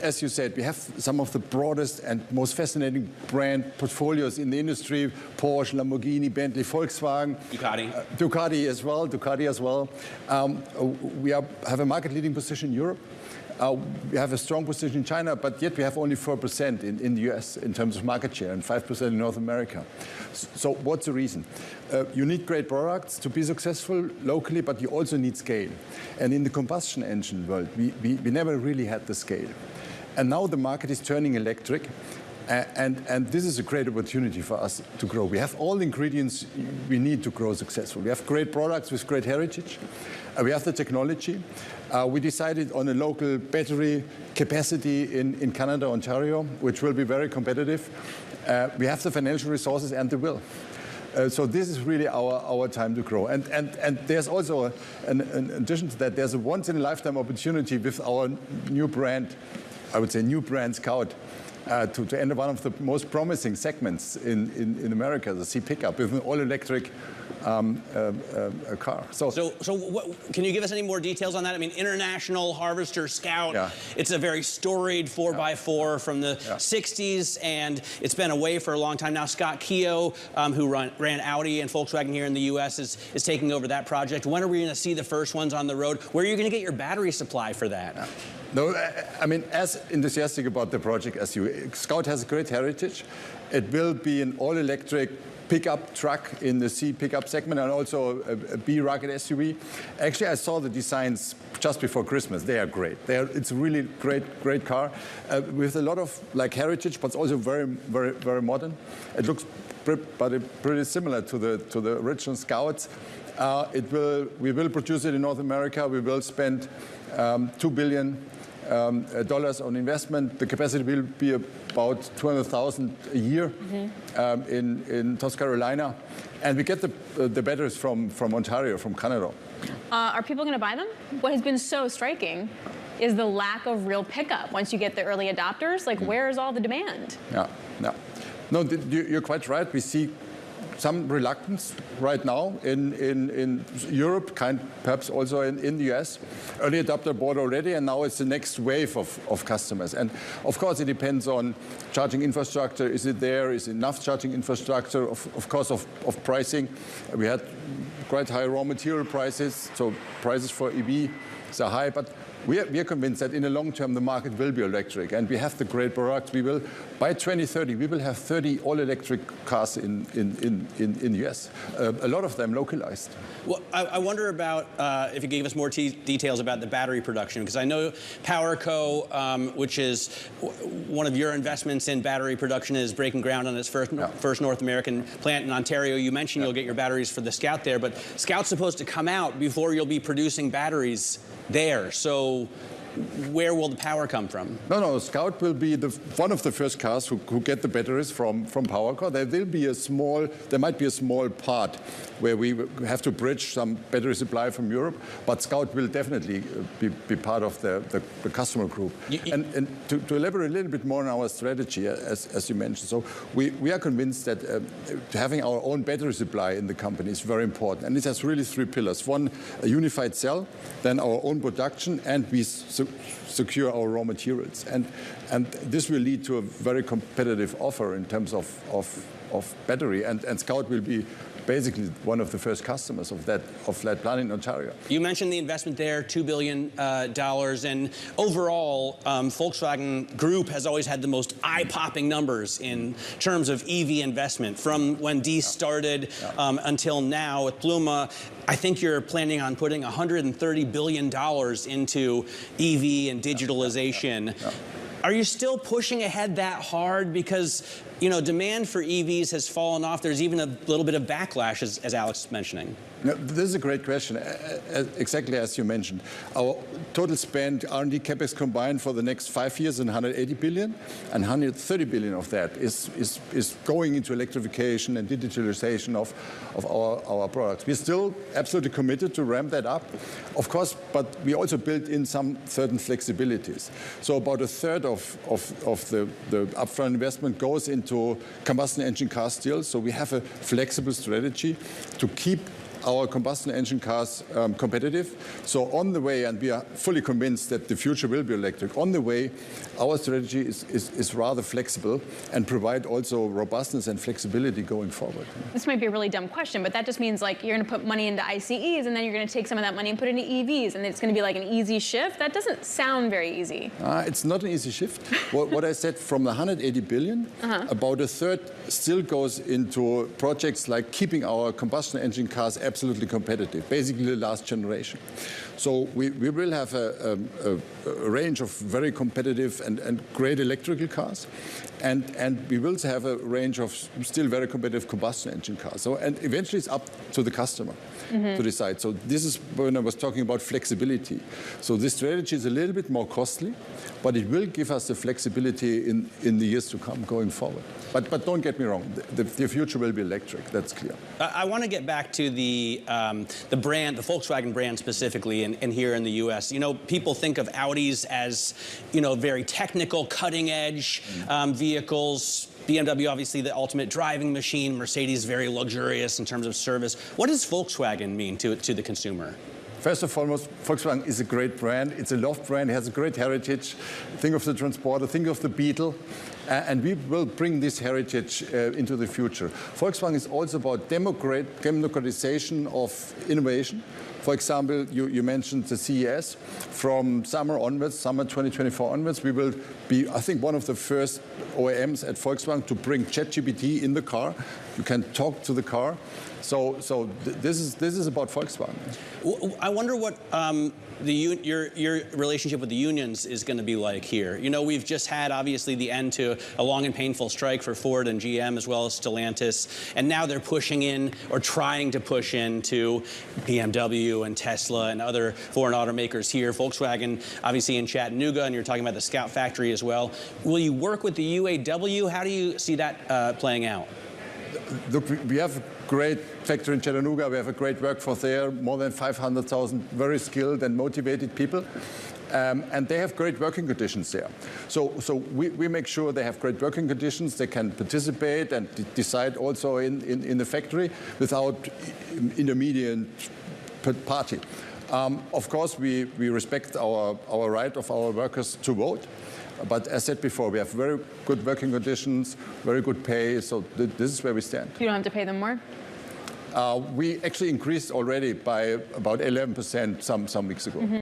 As you said, we have some of the broadest and most fascinating brand portfolios in the industry: Porsche, Lamborghini, Bentley, Volkswagen, Ducati as well. We have a market-leading position in Europe. We have a strong position in China, but yet we have only 4% in the US in terms of market share and 5% in North America. So what's the reason? You need great products to be successful locally, but you also need scale. And in the combustion engine world, we never really had the scale. And now the market is turning electric, and this is a great opportunity for us to grow. We have all the ingredients we need to grow successful. We have great products with great heritage. We have the technology. We decided on a local battery capacity in Canada, Ontario, which will be very competitive. We have the financial resources and the will. So this is really our time to grow. And there's also, in addition to that, there's a once-in-a-lifetime opportunity with our new brand, I would say new brand Scout, to enter one of the most promising segments in America, the C pickup, with an all-electric car. So what, can you give us any more details on that? I mean, International Harvester Scout, it's a very storied 4x4 from the 60s, and it's been away for a long time now. Scott Keogh, who ran Audi and Volkswagen here in the US, is taking over that project. When are we going to see the first ones on the road? Where are you going to get your battery supply for that? No, I mean, as enthusiastic about the project as you. Scout has a great heritage. It will be an all-electric pickup truck in the C pickup segment, and also a B rugged SUV. Actually, I saw the designs just before Christmas. They are great. It's a really great car with a lot of heritage, but also very modern. It looks pretty similar to the original Scouts. We will produce it in North America. We will spend $2 billion on investment. The capacity will be about 200,000 a year in South Carolina, and we get the batteries from Ontario, from Canada. Are people going to buy them? What has been so striking is the lack of real pickup. Once you get the early adopters, where is all the demand? No, you're quite right. We see some reluctance right now in Europe, perhaps also in the US. Early adopter bought already, and now it's the next wave of customers. And of course, it depends on charging infrastructure. Is it there? Is enough charging infrastructure? Of course, of pricing. We had quite high raw material prices, so prices for EV are high. But we are convinced that in the long term, the market will be electric, and we have the great products. We will, by 2030, we will have 30 all-electric cars in the US, a lot of them localized. Well, I wonder about if you gave us more details about the battery production, because I know PowerCo, which is one of your investments in battery production, is breaking ground on its first North American plant in Ontario. You mentioned you'll get your batteries for the Scout there, but Scout's supposed to come out before you'll be producing batteries there. So where will the power come from? No, Scout will be one of the first cars who get the batteries from PowerCo. There might be a small part where we have to bridge some battery supply from Europe, but Scout will definitely be part of the customer group. And to elaborate a little bit more on our strategy, as you mentioned, so we are convinced that having our own battery supply in the company is very important. And it has really three pillars. One, a unified cell, then our own production, and we secure our raw materials. And this will lead to a very competitive offer in terms of battery. And Scout will be basically one of the first customers of that plant in Ontario. You mentioned the investment there, $2 billion. And overall, Volkswagen Group has always had the most eye-popping numbers in terms of EV investment. From when D started until now with Pluma, I think you're planning on putting $130 billion into EV and digitalization. Are you still pushing ahead that hard? Because, you know, demand for EVs has fallen off. There's even a little bit of backlash, as Alex was mentioning. No, this is a great question, exactly as you mentioned. Our total spend, R&D CapEx combined for the next 5 years is $180 billion, and $130 billion of that is going into electrification and digitalization of our products. We're still absolutely committed to ramp that up, of course, but we also built in some certain flexibilities. So about a third of the upfront investment goes into combustion engine cars still, so we have a flexible strategy to keep our combustion engine cars competitive. So on the way, and we are fully convinced that the future will be electric, on the way, our strategy is rather flexible and provide also robustness and flexibility going forward. This might be a really dumb question, but that just means like you're going to put money into ICEs and then you're going to take some of that money and put it into EVs, and it's going to be like an easy shift. That doesn't sound very easy. It's not an easy shift. What I said, from the 180 billion, about a third still goes into projects like keeping our combustion engine cars absolutely competitive, basically the last generation. So we will have a range of very competitive and great electrical cars, and we will have a range of still very competitive combustion engine cars. So, and eventually it's up to the customer to decide. So this is when I was talking about flexibility. So this strategy is a little bit more costly, but it will give us the flexibility in the years to come going forward. But don't get me wrong, the future will be electric, that's clear. I want to get back to the brand, the Volkswagen brand specifically, and here in the U.S. You know, people think of Audis as, you know, very technical, cutting-edge vehicles. BMW, obviously, the ultimate driving machine. Mercedes, very luxurious in terms of service. What does Volkswagen mean to the consumer? First and foremost, Volkswagen is a great brand. It's a loved brand. It has a great heritage. Think of the Transporter. Think of the Beetle. And we will bring this heritage into the future. Volkswagen is also about democratization of innovation. For example, you mentioned the CES. From summer onwards, summer 2024 onwards, we will be, I think, one of the first OEMs at Volkswagen to bring ChatGPT in the car. You can talk to the car. So this is about Volkswagen. I wonder what your relationship with the unions is going to be like here. You know, we've just had, obviously, the end to a long and painful strike for Ford and GM, as well as Stellantis. And now they're pushing in, or trying to push into, BMW and Tesla and other foreign automakers here. Volkswagen, obviously, in Chattanooga, and you're talking about the Scout factory as well. Will you work with the UAW? How do you see that playing out? Look, we have a great factory in Chattanooga. We have a great workforce there, more than 500,000 very skilled and motivated people. And they have great working conditions there. So we make sure they have great working conditions. They can participate and decide also in the factory without intermediate party. Of course, we respect our right of our workers to vote. But as said before, we have very good working conditions, very good pay, so this is where we stand. You don't have to pay them more? We actually increased already by about 11% some weeks ago.